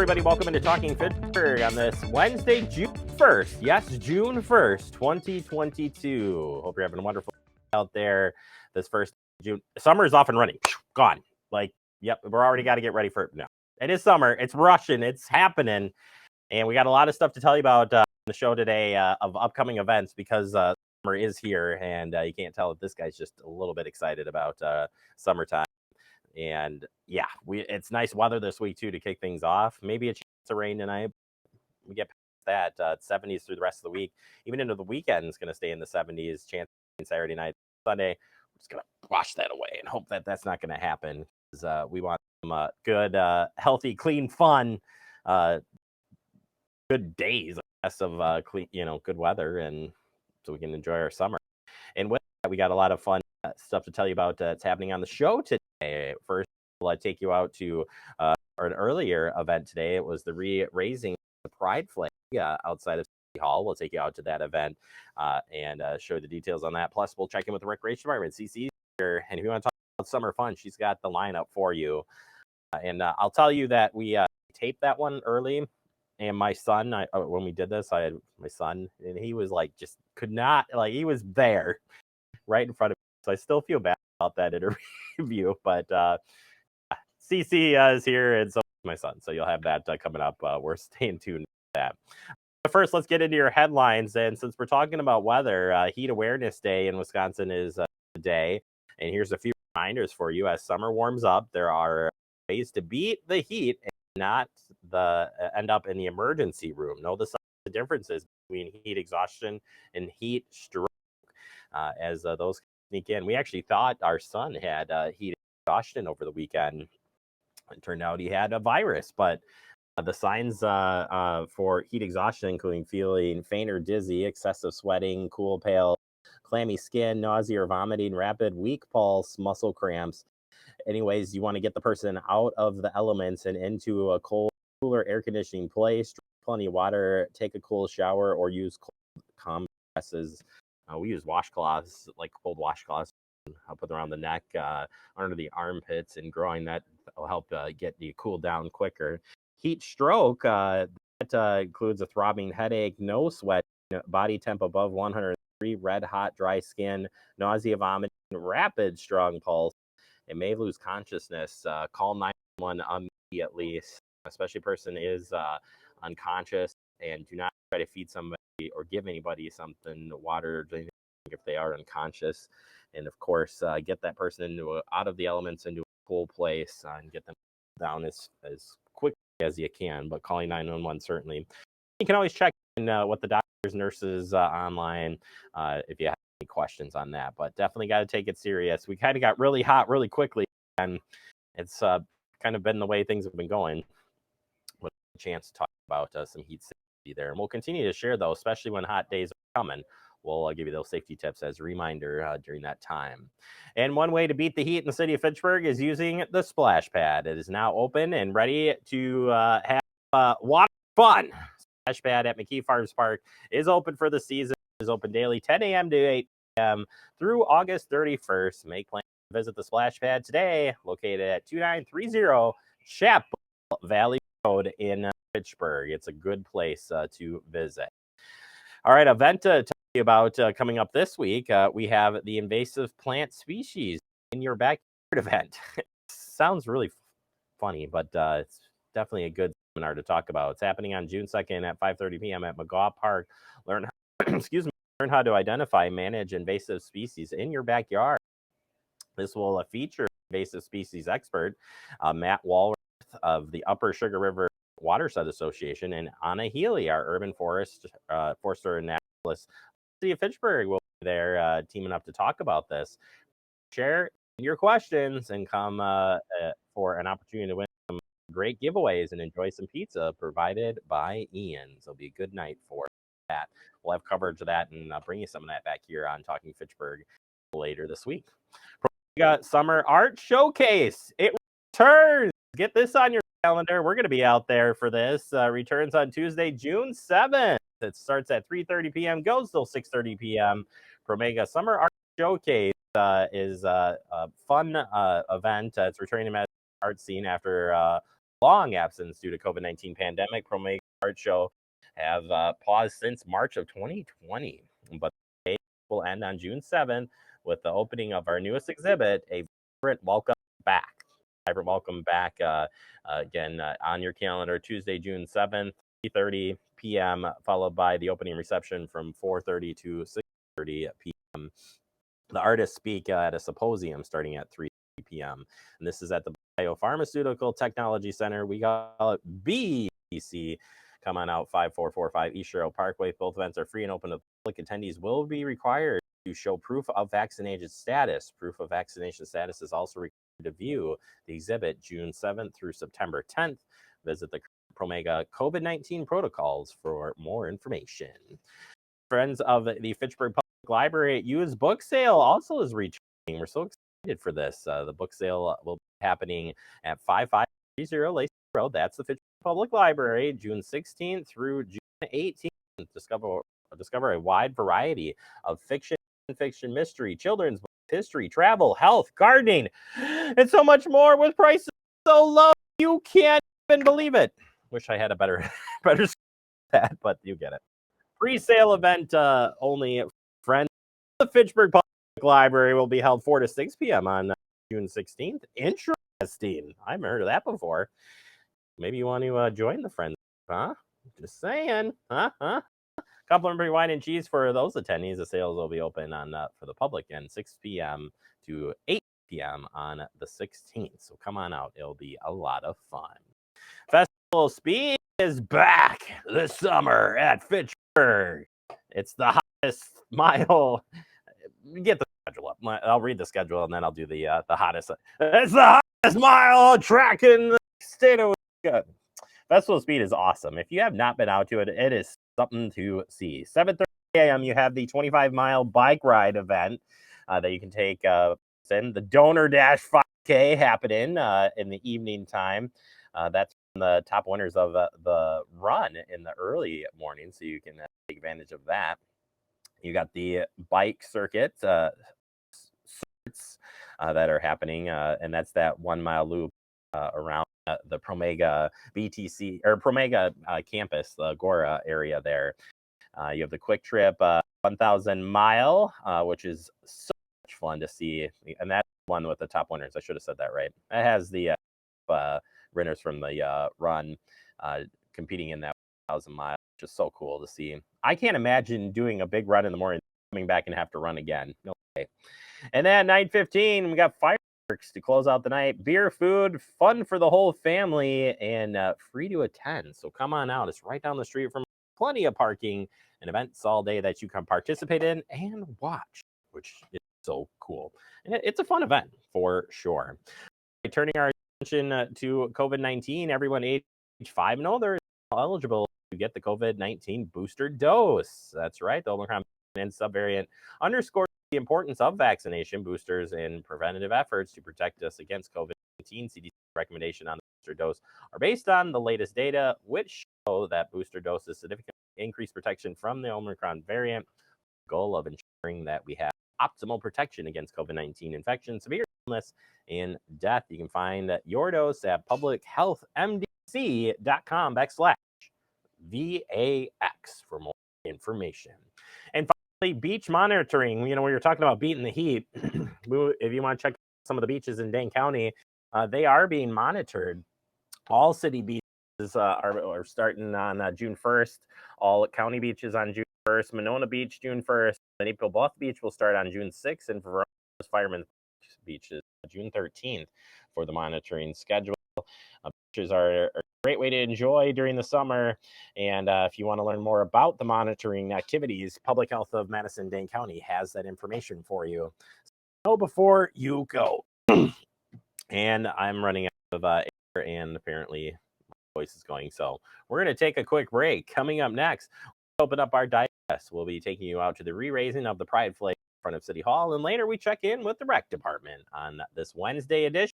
everybody. Welcome into Talking Fitchburg on this Wednesday, June 1st. Yes, June 1st, 2022. Hope you're having a wonderful day out there this first June. Summer is off and running. Gone. Yep, we're already got to get ready for it now. It is summer. It's rushing. It's happening. And we got a lot of stuff to tell you about on the show today of upcoming events because summer is here. And you can't tell that this guy's just a little bit excited about summertime. And yeah, it's nice weather this week too to kick things off. Maybe a chance of rain tonight. We get past that 70s through the rest of the week. Even into the weekend, it's going to stay in the 70s. Chance Saturday night, Sunday. We're just going to wash that away and hope that that's not going to happen. Because we want some good, healthy, clean, fun, good days, I guess, of clean, good weather, and so we can enjoy our summer. And with that, we got a lot of fun stuff to tell you about. It's happening on the show today. First, we'll take you out to an earlier event today. It was the raising the pride flag outside of City Hall. We'll take you out to that event and show you the details on that. Plus, we'll check in with the recreation department. CC here, and if you want to talk about summer fun, she's got the lineup for you. And I'll tell you that we taped that one early. And my son, when we did this, I had my son, and he was like, just could not, he was there right in front of me. So I still feel bad about that interview, but CC is here, and so is my son. So you'll have that coming up. We're staying tuned to that. But first, let's get into your headlines. And since we're talking about weather, Heat Awareness Day in Wisconsin is today. And here's a few reminders for you. As summer warms up, there are ways to beat the heat and not end up in the emergency room. Know the differences between heat exhaustion and heat stroke as those sneak in. We actually thought our son had heat exhaustion over the weekend. It turned out he had a virus, but the signs for heat exhaustion, including feeling faint or dizzy, excessive sweating, cool, pale, clammy skin, nausea or vomiting, rapid, weak pulse, muscle cramps. Anyways, you want to get the person out of the elements and into a cooler air conditioning place, drink plenty of water, take a cool shower, or use cold compresses. We use washcloths, like cold washcloths. I'll put them around the neck, under the armpits and groin. That will help get you cooled down quicker. Heat stroke, that includes a throbbing headache, no sweat, body temp above 103, red hot, dry skin, nausea, vomiting, rapid, strong pulse. It may lose consciousness. Call 911 immediately, especially if a person is unconscious, and do not try to feed somebody or give anybody something, water, if they are unconscious. And of course, get that person out of the elements into a cool place and get them down as quickly as you can. But calling 911 certainly. You can always check in what the doctors, nurses online if you have any questions on that. But definitely got to take it serious. We kind of got really hot really quickly, and it's kind of been the way things have been going. With a chance to talk about some heat safety there, and we'll continue to share those, especially when hot days are coming. We'll give you those safety tips as a reminder during that time. And one way to beat the heat in the city of Fitchburg is using the splash pad. It is now open and ready to have water fun. Splash pad at McKee Farms Park is open for the season. It is open daily 10 a.m. to 8 p.m. through August 31st. Make plans to visit the splash pad today, located at 2930 Chapel Valley Road in Fitchburg. It's a good place to visit. All right, event to tell you about coming up this week. We have the invasive plant species in your backyard event. It sounds really funny, but it's definitely a good seminar to talk about. It's happening on June 2nd at 5:30 p.m. at McGaw Park. Learn how to identify and manage invasive species in your backyard. This will feature invasive species expert Matt Walworth of the Upper Sugar River Watershed Association, and Anna Healy, our urban forester and naturalist. City of Fitchburg will be there teaming up to talk about this. Share your questions and come for an opportunity to win some great giveaways and enjoy some pizza provided by Ian. So it'll be a good night for that. We'll have coverage of that and bring you some of that back here on Talking Fitchburg later this week. We got Summer Art Showcase. It returns. Get this on your calendar. We're going to be out there for this. Returns on Tuesday, June 7th. It starts at 3:30 p.m., goes till 6:30 p.m. Promega Summer Art Showcase is a fun event. It's returning to the art scene after long absence due to COVID-19 pandemic. Promega Art Show have paused since March of 2020, but the day will end on June 7th with the opening of our newest exhibit, a vibrant welcome back. Vibrant welcome back again on your calendar, Tuesday, June 7th, 3:30 p.m., followed by the opening reception from 4:30 to 6:30 p.m. The artists speak at a symposium starting at 3 p.m. And this is at the Biopharmaceutical Technology Center. We call it BTC. Come on out, 5445 East Shore Parkway. Both events are free and open to the public. Attendees will be required to show proof of vaccination status. Proof of vaccination status is also required to view the exhibit June 7th through September 10th. Visit the Promega COVID-19 protocols for more information. Friends of the Fitchburg Public Library used book sale also is returning. We're so excited for this. The book sale will be happening at 5530 Lacey Road. That's the Fitchburg Public Library, June 16th through June 18th. Discover a wide variety of fiction, mystery, children's books, history, travel, health, gardening, and so much more with prices so low you can't even believe it. Wish I had a better that, but you get it. Pre-sale event only. Friends of the Fitchburg Public Library will be held 4 to 6 p.m. on June 16th. Interesting. I haven't heard of that before. Maybe you want to join the friends, huh? Just saying, huh? Complimentary wine and cheese for those attendees. The sales will be open on for the public and 6 p.m. to 8 p.m. on the 16th. So come on out. It'll be a lot of fun. Festival Speed is back this summer at Fitchburg. It's the hottest mile. Get the schedule up. I'll read the schedule and then I'll do the hottest. It's the hottest mile track in the state of Wisconsin. Festival Speed is awesome. If you have not been out to it, it is something to see. 7:30 a.m. you have the 25-mile bike ride event that you can take. The Donor Dash 5K happening in the evening time. That's the top winners of the run in the early morning, so you can take advantage of that. You got the bike circuit that are happening, and that's that 1 mile loop around the Promega BTC or Promega campus, the Agora area there. You have the Quick Trip 1,000 mile, which is so much fun to see, and that's one with the top winners. I should have said that right. It has the runners from the run competing in that 1,000 mile, which is so cool to see. I can't imagine doing a big run in the morning, coming back and have to run again. No way. And then 9:15, we got fireworks to close out the night. Beer, food, fun for the whole family, and free to attend. So come on out. It's right down the street from plenty of parking and events all day that you can participate in and watch, which is so cool. And it's a fun event for sure. Turning our attention to COVID-19, everyone age 5 and older is eligible to get the COVID-19 booster dose. That's right. The Omicron and subvariant underscores the importance of vaccination boosters and preventative efforts to protect us against COVID-19. CDC recommendation on the booster dose are based on the latest data, which show that booster doses significantly increase protection from the Omicron variant. The goal of ensuring that we have optimal protection against COVID-19 infection, severe illness, and death. You can find your dose at publichealthmdc.com/VAX for more information. And finally, beach monitoring. We were talking about beating the heat. If you want to check some of the beaches in Dane County, they are being monitored. All city beaches are starting on June 1st. All county beaches on June 1st. Monona Beach, June 1st. Naples Bluff Beach will start on June 6th. And Verona's Fireman Beach is June 13th for the monitoring schedule. Beaches are a great way to enjoy during the summer. And if you want to learn more about the monitoring activities, Public Health of Madison-Dane County has that information for you. So before you go. And I'm running out of air, and apparently my voice is going. So we're going to take a quick break. Coming up next, we'll open up our digest. We'll be taking you out to the re-raising of the Pride flag in front of City Hall. And later we check in with the rec department on this Wednesday edition,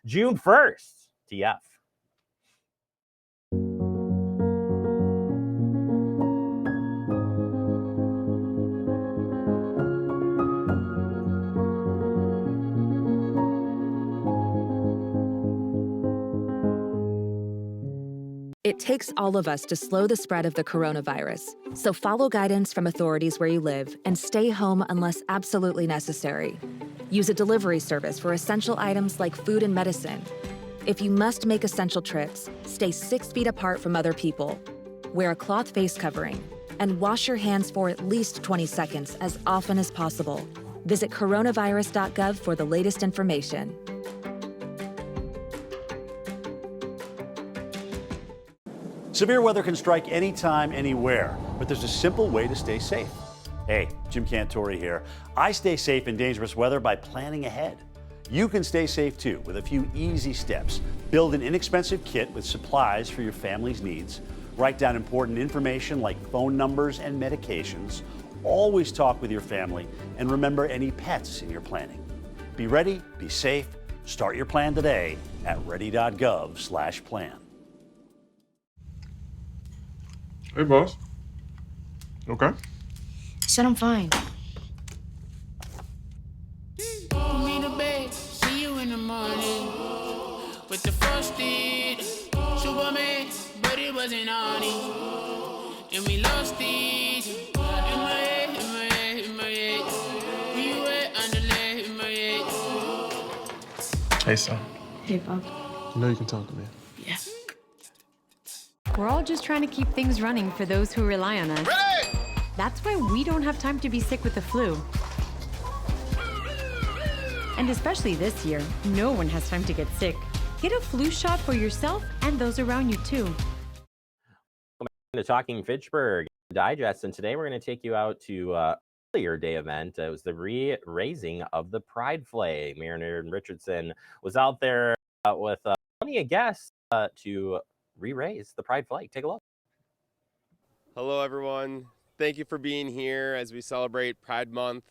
June 1st, TF. takes all of us to slow the spread of the coronavirus. So follow guidance from authorities where you live and stay home unless absolutely necessary. Use a delivery service for essential items like food and medicine. If you must make essential trips, stay 6 feet apart from other people. Wear a cloth face covering and wash your hands for at least 20 seconds as often as possible. Visit coronavirus.gov for the latest information. Severe weather can strike anytime, anywhere, but there's a simple way to stay safe. Hey, Jim Cantori here. I stay safe in dangerous weather by planning ahead. You can stay safe too with a few easy steps. Build an inexpensive kit with supplies for your family's needs. Write down important information like phone numbers and medications. Always talk with your family and remember any pets in your planning. Be ready, be safe. Start your plan today at ready.gov/plan. Hey, boss. Okay. I said I'm fine. Me to bed, see you in the morning. With the frosted Superman, but it wasn't on it. And we lost it. In my head, in my head, in my head. Where you at? Underlay, in my head. Hey, son. Hey, Bob. You know you can talk to me. Yeah. We're all just trying to keep things running for those who rely on us. Ready! That's why we don't have time to be sick with the flu. And especially this year, no one has time to get sick. Get a flu shot for yourself and those around you too. Welcome to Talking Fitchburg Digest, and today we're going to take you out to earlier day event. It was the re-raising of the Pride flag. Mayor Aaron Richardson was out there with plenty of guests to re-raise the Pride flag. Take a look. Hello, everyone. Thank you for being here as we celebrate Pride Month.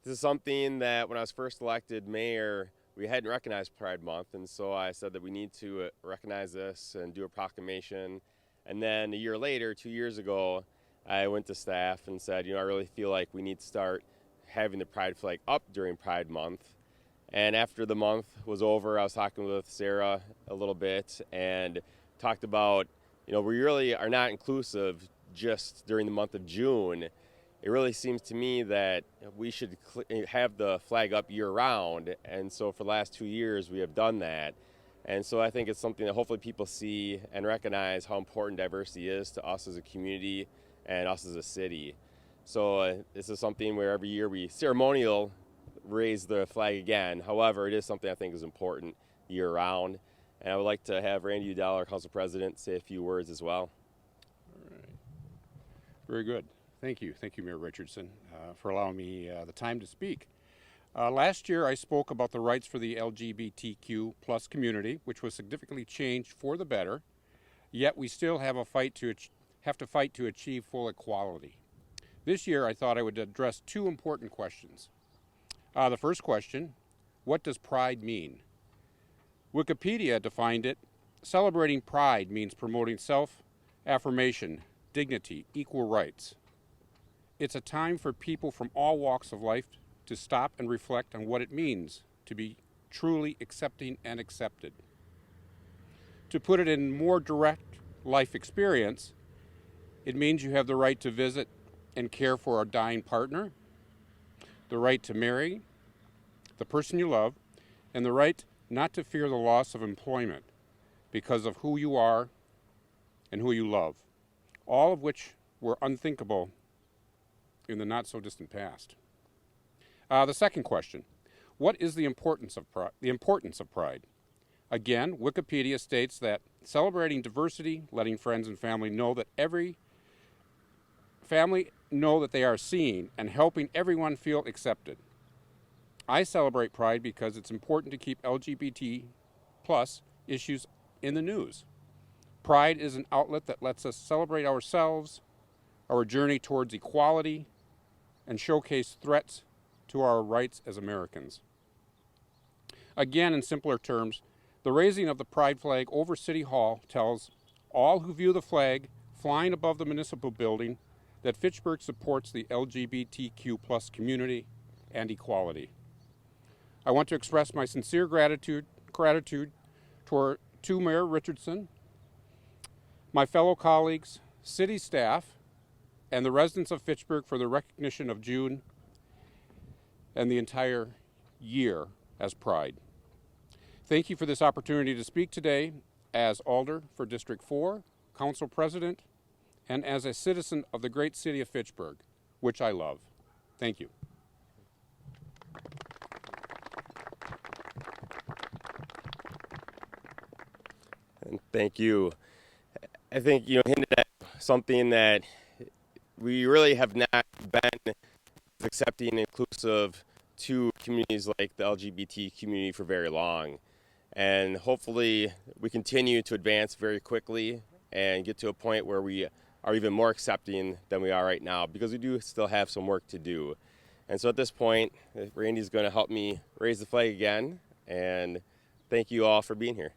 This is something that when I was first elected mayor, we hadn't recognized Pride Month, and so I said that we need to recognize this and do a proclamation. And then a year later, 2 years ago, I went to staff and said, I really feel like we need to start having the Pride flag up during Pride Month. And after the month was over, I was talking with Sarah a little bit and talked about, we really are not inclusive just during the month of June. It really seems to me that we should have the flag up year-round, and so for the last 2 years we have done that. And so I think it's something that hopefully people see and recognize how important diversity is to us as a community and us as a city. So this is something where every year we ceremonial raise the flag again. However, it is something I think is important year-round. And I would like to have Randy Udell, our council president, say a few words as well. All right. Very good. Thank you. Thank you, Mayor Richardson, for allowing me the time to speak. Last year, I spoke about the rights for the LGBTQ plus community, which was significantly changed for the better, yet we still have to fight to achieve full equality. This year, I thought I would address two important questions. The first question, what does pride mean? Wikipedia defined it. Celebrating pride means promoting self-affirmation, dignity, equal rights. It's a time for people from all walks of life to stop and reflect on what it means to be truly accepting and accepted. To put it in more direct life experience, it means you have the right to visit and care for a dying partner, the right to marry the person you love, and the right not to fear the loss of employment because of who you are and who you love, all of which were unthinkable in the not-so-distant past. The second question, what is the importance of pride? Again, Wikipedia states that celebrating diversity, letting friends and family know that they are seen, and helping everyone feel accepted. I celebrate Pride because it's important to keep LGBT plus issues in the news. Pride is an outlet that lets us celebrate ourselves, our journey towards equality, and showcase threats to our rights as Americans. Again, in simpler terms, the raising of the Pride flag over City Hall tells all who view the flag flying above the municipal building that Fitchburg supports the LGBTQ plus community and equality. I want to express my sincere gratitude to Mayor Richardson my fellow colleagues, city staff, and the residents of Fitchburg for the recognition of June and the entire year as Pride. Thank you for this opportunity to speak today as Alder for District 4, Council President, and as a citizen of the great city of Fitchburg, which I love. Thank you. And thank you. I think, hinted at something that we really have not been accepting and inclusive to communities like the LGBT community for very long. And hopefully we continue to advance very quickly and get to a point where we are even more accepting than we are right now, because we do still have some work to do. And so at this point, Randy's going to help me raise the flag again, and thank you all for being here.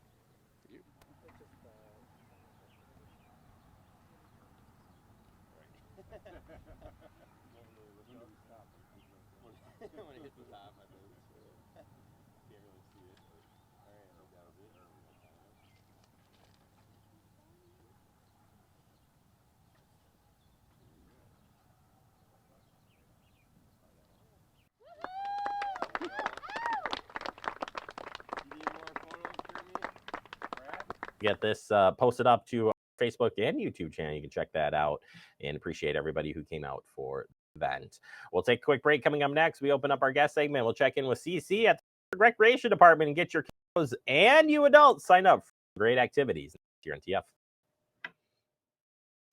Get this posted up to our Facebook and YouTube channel. You can check that out, and appreciate everybody who came out for the event. We'll take a quick break. Coming up next, we open up our guest segment. We'll check in with CC at the Recreation Department and get your kiddos and you adults signed up for great activities here on TF.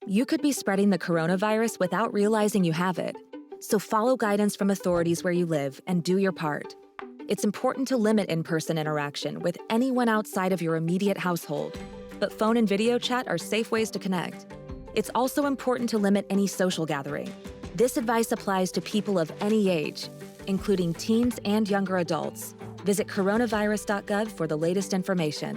You could be spreading the coronavirus without realizing you have it. So follow guidance from authorities where you live and do your part. It's important to limit in-person interaction with anyone outside of your immediate household, but phone and video chat are safe ways to connect. It's also important to limit any social gathering. This advice applies to people of any age, including teens and younger adults. Visit coronavirus.gov for the latest information.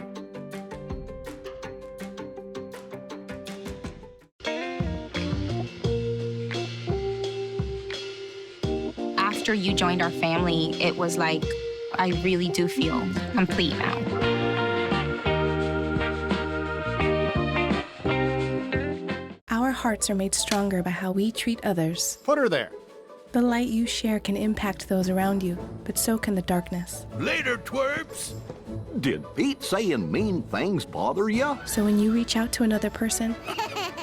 After you joined our family, it was like, I really do feel complete now. Our hearts are made stronger by how we treat others. Put her there. The light you share can impact those around you, but so can the darkness. Later, twerps. Did Pete saying mean things bother you? So when you reach out to another person,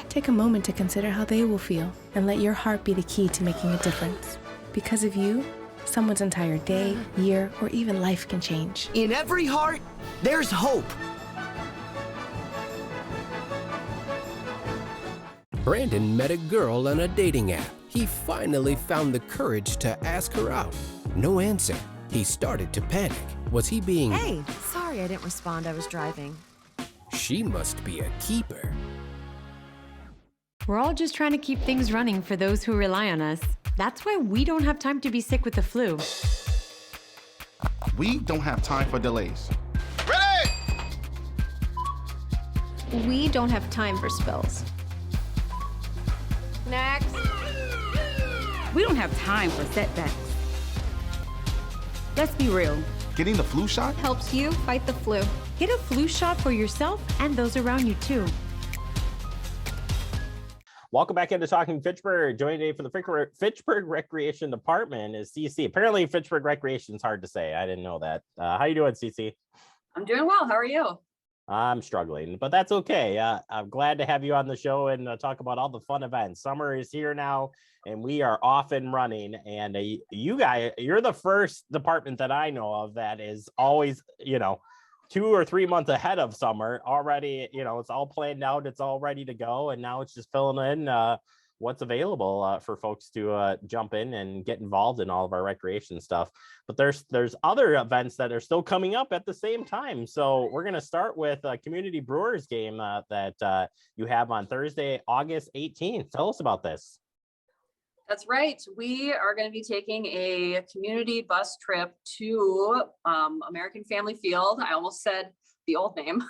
take a moment to consider how they will feel and let your heart be the key to making a difference. Because of you, someone's entire day, year, or even life can change. In every heart, there's hope. Brandon met a girl on a dating app. He finally found the courage to ask her out. No answer. He started to panic. Was he being... Hey, sorry I didn't respond. I was driving. She must be a keeper. We're all just trying to keep things running for those who rely on us. That's why we don't have time to be sick with the flu. We don't have time for delays. Ready! We don't have time for spills. Next. We don't have time for setbacks. Let's be real. Getting the flu shot helps you fight the flu. Get a flu shot for yourself and those around you too. Welcome back into Talking Fitchburg. Joining today for the Fitchburg Recreation Department is CC. Apparently, Fitchburg Recreation is hard to say. I didn't know that. How you doing, CC? I'm doing well. How are you? I'm struggling, but that's okay. I'm glad to have you on the show and talk about all the fun events. Summer is here now, and we are off and running. And you guys, you're the first department that I know of that is always, 2 or 3 months ahead of summer already. It's all planned out, it's all ready to go, and now it's just filling in what's available for folks to jump in and get involved in all of our recreation stuff. But there's other events that are still coming up at the same time. So we're going to start with a community brewers game that you have on Thursday, August 18th. Tell us about this. That's right. We are going to be taking a community bus trip to American Family Field. I almost said the old name.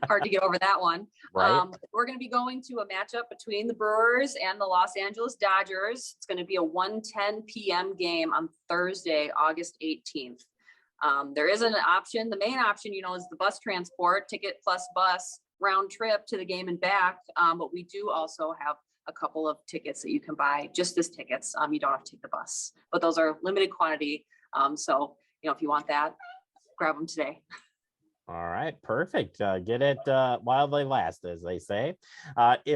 Hard to get over that one. Right. We're going to be going to a matchup between the Brewers and the Los Angeles Dodgers. It's going to be a 1:10 p.m. game on Thursday, August 18th. There is an option. The main option, is the bus transport, ticket plus bus. round trip to the game and back. But we do also have a couple of tickets that you can buy just as tickets. You don't have to take the bus, but those are limited quantity. So, if you want that, grab them today. All right, perfect. Get it while they last, as they say.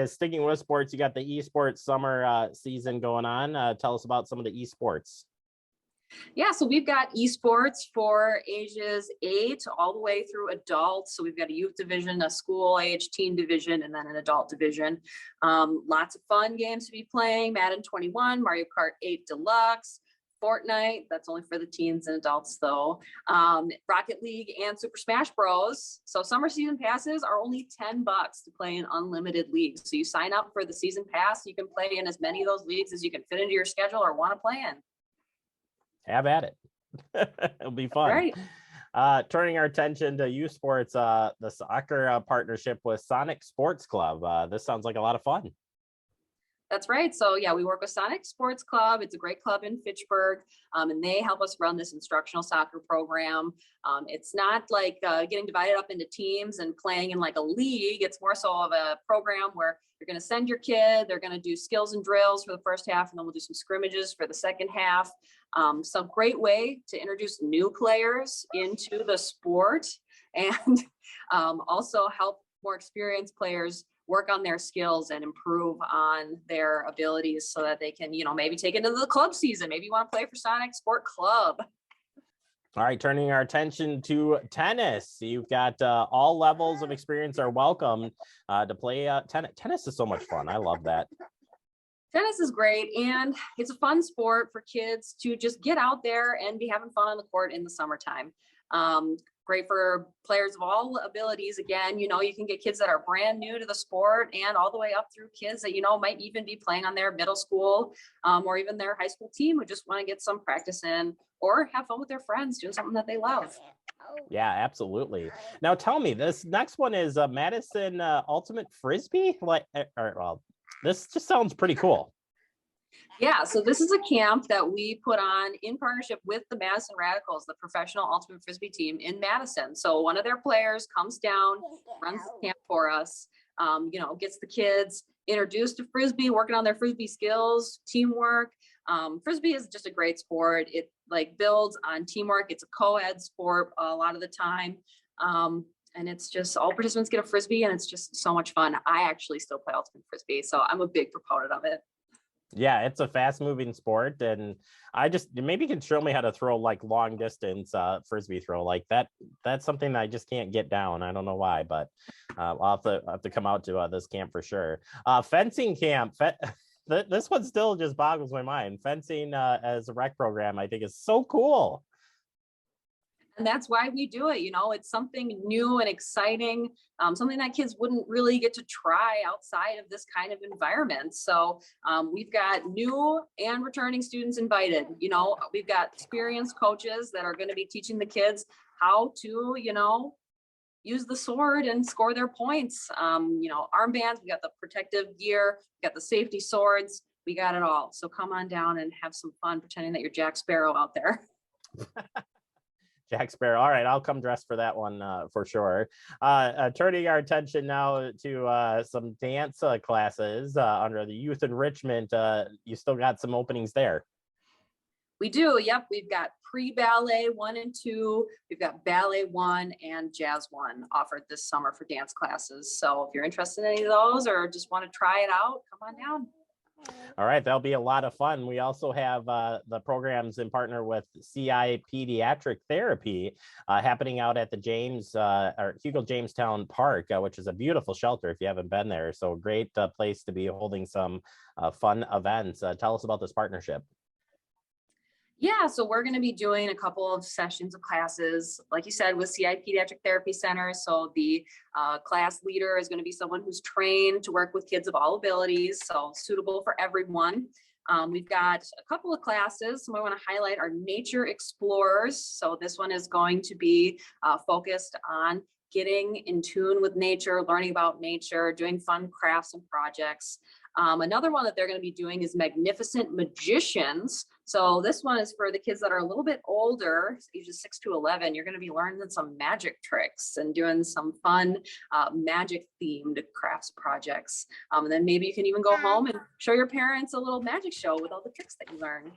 Sticking with sports, you got the esports summer season going on. Tell us about some of the esports. Yeah, so we've got esports for ages 8 all the way through adults. So we've got a youth division, a school age teen division, and then an adult division. Lots of fun games to be playing. Madden 21, Mario Kart 8 Deluxe, Fortnite, that's only for the teens and adults though. Rocket League and Super Smash Bros. So summer season passes are only $10 to play in unlimited leagues. So you sign up for the season pass, you can play in as many of those leagues as you can fit into your schedule or want to play in. Have at it. It'll be fun. Right. Turning our attention to youth sports, the soccer partnership with Sonic Sports Club. This sounds like a lot of fun. That's right. So yeah, we work with Sonic Sports Club. It's a great club in Fitchburg, and they help us run this instructional soccer program. It's not like getting divided up into teams and playing in like a league. It's more so of a program where you're going to send your kid, they're going to do skills and drills for the first half, and then we'll do some scrimmages for the second half. So great way to introduce new players into the sport and also help more experienced players work on their skills and improve on their abilities so that they can, maybe take it into the club season. Maybe you want to play for Sonic Sport Club. All right, turning our attention to tennis. You've got all levels of experience are welcome to play tennis. Tennis is so much fun. I love that. Tennis is great, and it's a fun sport for kids to just get out there and be having fun on the court in the summertime. Great for players of all abilities. Again, you can get kids that are brand new to the sport and all the way up through kids that, might even be playing on their middle school or even their high school team who just want to get some practice in or have fun with their friends doing something that they love. Yeah, absolutely. Now tell me, this next one is Madison Ultimate Frisbee. This just sounds pretty cool. Yeah, so this is a camp that we put on in partnership with the Madison Radicals, the professional ultimate Frisbee team in Madison. So one of their players comes down, runs the camp for us, gets the kids introduced to Frisbee, working on their Frisbee skills, teamwork. Frisbee is just a great sport. It builds on teamwork. It's a co-ed sport a lot of the time. And it's just all participants get a Frisbee and it's just so much fun. I actually still play ultimate Frisbee, so I'm a big proponent of it. Yeah, it's a fast moving sport, and maybe you can show me how to throw long distance Frisbee throw that. That's something I just can't get down. I don't know why, but I'll have to come out to this camp for sure. Fencing camp. This one still just boggles my mind. Fencing as a rec program, I think, is so cool. And that's why we do it. It's something new and exciting, something that kids wouldn't really get to try outside of this kind of environment. So we've got new and returning students invited. We've got experienced coaches that are going to be teaching the kids how to, use the sword and score their points. Armbands, we got the protective gear, we got the safety swords, we got it all. So come on down and have some fun pretending that you're Jack Sparrow out there. Jack Sparrow. All right, I'll come dressed for that one for sure. Turning our attention now to some dance classes under the youth enrichment. You still got some openings there. We do. Yep. We've got pre-ballet 1 and 2. We've got ballet 1 and jazz 1 offered this summer for dance classes. So if you're interested in any of those or just want to try it out, come on down. All right, that'll be a lot of fun. We also have the programs in partner with CI Pediatric Therapy happening out at the Hugo Jamestown Park, which is a beautiful shelter if you haven't been there. So a great place to be holding some fun events. Tell us about this partnership. Yeah, so we're going to be doing a couple of sessions of classes, like you said, with CI Pediatric Therapy Center. So the class leader is going to be someone who's trained to work with kids of all abilities, so suitable for everyone. We've got a couple of classes. So I want to highlight our Nature Explorers. So this one is going to be focused on getting in tune with nature, learning about nature, doing fun crafts and projects. Another one that they're going to be doing is Magnificent Magicians. So this one is for the kids that are a little bit older, ages 6 to 11. You're going to be learning some magic tricks and doing some fun magic themed crafts projects. And then maybe you can even go home and show your parents a little magic show with all the tricks that you learned.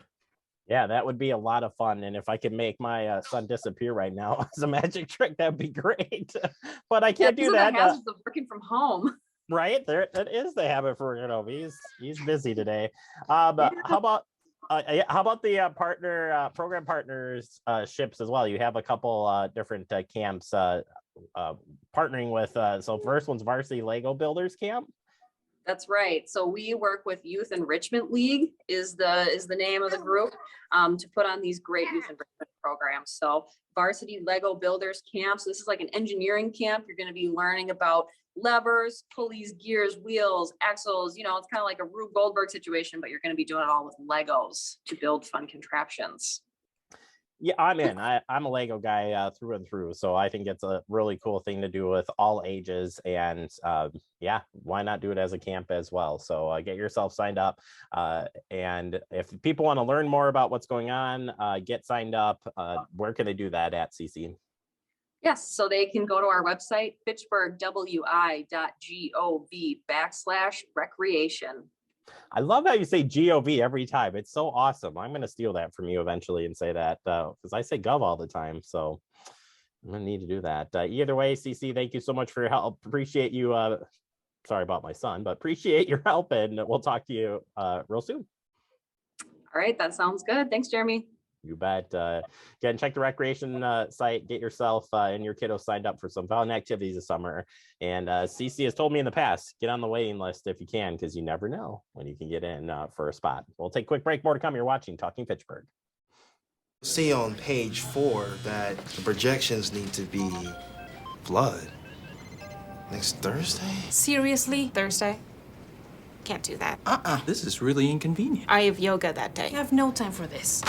Yeah, that would be a lot of fun. And if I could make my son disappear right now as a magic trick, that'd be great. But I can't do that. The hazards of working from home. Right there, that is the habit for he's busy today. How about the program partners ships as well? You have a couple different camps partnering with. So first one's Varsity Lego Builders Camp. That's right. So we work with Youth Enrichment League is the name of the group to put on these great youth enrichment programs. So Varsity Lego Builders Camp. So this is like an engineering camp. You're going to be learning about levers, pulleys, gears, wheels, axles. It's kind of like a Rube Goldberg situation, but you're going to be doing it all with Legos to build fun contraptions. Yeah, I'm in. I'm a Lego guy through and through. So I think it's a really cool thing to do with all ages. And yeah, why not do it as a camp as well? So get yourself signed up. And if people want to learn more about what's going on, get signed up. Where can they do that at, CC? Yes, so they can go to our website, fitchburgwi.gov/recreation. I love how you say GOV every time. It's so awesome. I'm going to steal that from you eventually and say that because I say gov all the time. So I'm going to need to do that. Either way, CC, thank you so much for your help. Appreciate you. Sorry about my son, but appreciate your help. And we'll talk to you real soon. All right, that sounds good. Thanks, Jeremy. You bet. Again, check the recreation site, get yourself and your kiddo signed up for some fun activities this summer. And CC has told me in the past, get on the waiting list if you can, because you never know when you can get in for a spot. We'll take a quick break. More to come. You're watching Talking Fitchburg. See on page 4 that the projections need to be blood. Next Thursday? Seriously? Thursday? Can't do that. This is really inconvenient. I have yoga that day. I have no time for this.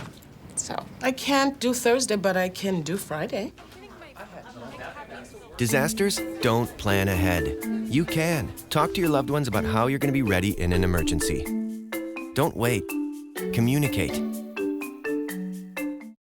So I can't do Thursday, but I can do Friday. Disasters don't plan ahead. You can. Talk to your loved ones about how you're going to be ready in an emergency. Don't wait. Communicate.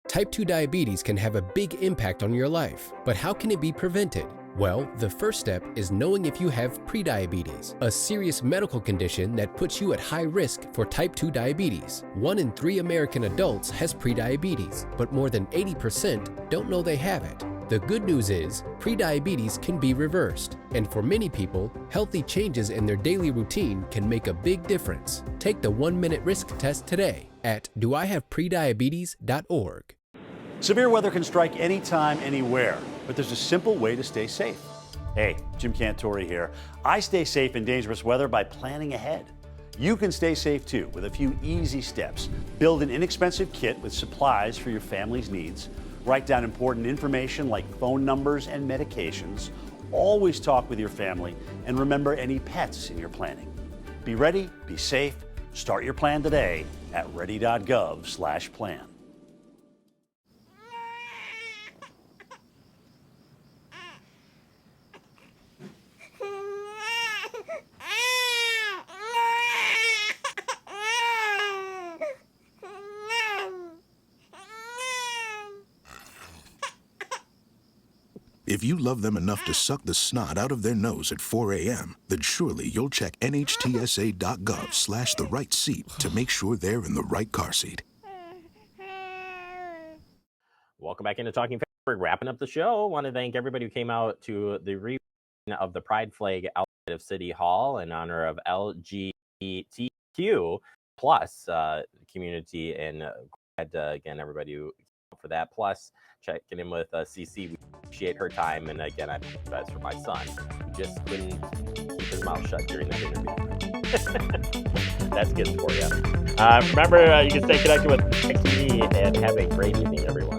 Type 2 diabetes can have a big impact on your life, but how can it be prevented? Well, the first step is knowing if you have prediabetes, a serious medical condition that puts you at high risk for type 2 diabetes. 1 in 3 American adults has prediabetes, but more than 80% don't know they have it. The good news is, prediabetes can be reversed, and for many people, healthy changes in their daily routine can make a big difference. Take the 1-minute risk test today at doihaveprediabetes.org. Severe weather can strike anytime, anywhere, but there's a simple way to stay safe. Hey, Jim Cantore here. I stay safe in dangerous weather by planning ahead. You can stay safe too with a few easy steps. Build an inexpensive kit with supplies for your family's needs. Write down important information like phone numbers and medications. Always talk with your family and remember any pets in your planning. Be ready, be safe. Start your plan today at ready.gov/plan. If you love them enough to suck the snot out of their nose at 4 a.m., then surely you'll check nhtsa.gov/the right seat to make sure they're in the right car seat. Welcome back into Talking Fitchburg. Wrapping up the show. Want to thank everybody who came out to the reading of the Pride flag outside of City Hall in honor of LGBTQ plus community. And again, everybody who for that. Plus, checking in with CC. We appreciate her time. And again, I apologize for my son, who just couldn't keep his mouth shut during that interview. That's good for you. Remember, you can stay connected with me and have a great evening, everyone.